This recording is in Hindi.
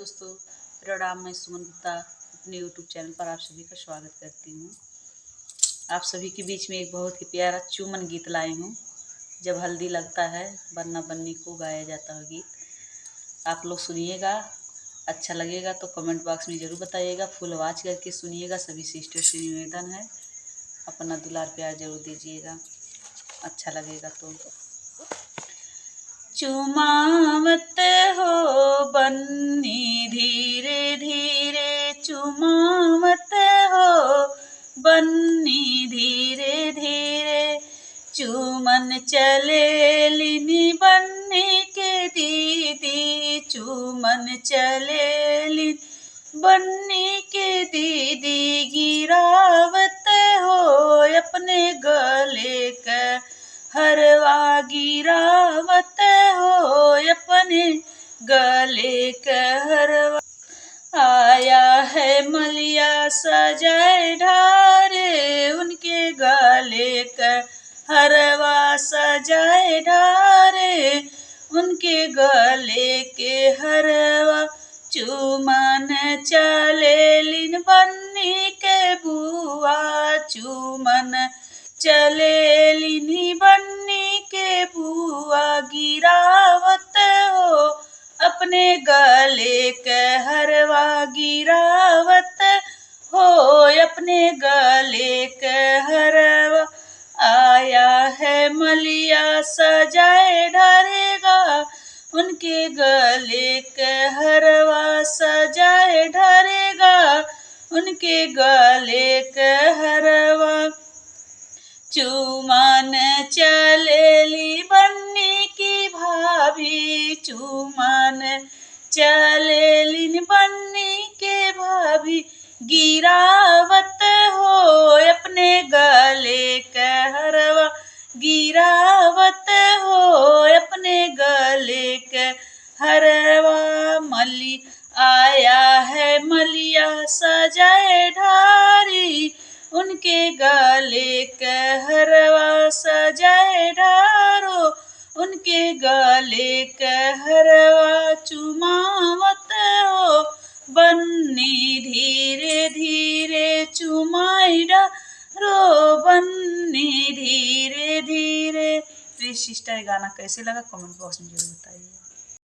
दोस्तों, प्रणाम। मैं सुमन गुप्ता अपने यूट्यूब चैनल पर आप सभी का स्वागत करती हूँ। आप सभी के बीच में एक बहुत ही प्यारा चुमन गीत लाई हूँ। जब हल्दी लगता है बन्ना बन्नी को गाया जाता है गीत। आप लोग सुनिएगा, अच्छा लगेगा तो कमेंट बॉक्स में ज़रूर बताइएगा। फुल आवाज़ करके सुनिएगा। सभी सिस्टर से निवेदन है, अपना दुलार प्यार जरूर दीजिएगा, अच्छा लगेगा तो। चुमावत हो बन्नी धीरे धीरे, चुमावत हो बन्नी धीरे धीरे, चुमन चले लिनी बन्नी के दीदी, चुमन चले लिनी बन्नी के दीदी, गिरावत हो अपने गले का हरवा, गिरावत हो अपने गले का हरवा। आया है मलिया सजाए ढारे, उनके गले का हरवा सजाए ढारे, उनके गले के हरवा। चुमन चले लिन बन्नी के बुआ, चुमन चले लिनी बन्नी के बुआ, गिरावत हो अपने गले के हरवा, गिरावत हो अपने गले के हरवा। आया है मलिया सजाए ढारेगा, उनके गले के हरवा सजाए ढारेगा, उनके गले के हरवा। चुमन चलेली बन्नी की भाभी, चुमन चलेली बन्नी के भाभी, गिरावत हो अपने गले के हरवा, गिरावत हो अपने गले के हरवा। मली आया है मलिया सजाए ढारी, उनके गले के हरवा सजाए ढारो, उनके गले के हरवा। चुमावत हो बन्नी धीरे धीरे, चुमाई ढारो बन्नी धीरे धीरे। प्लीज सिस्टर, गाना कैसे लगा कमेंट बॉक्स में जरूर बताइए।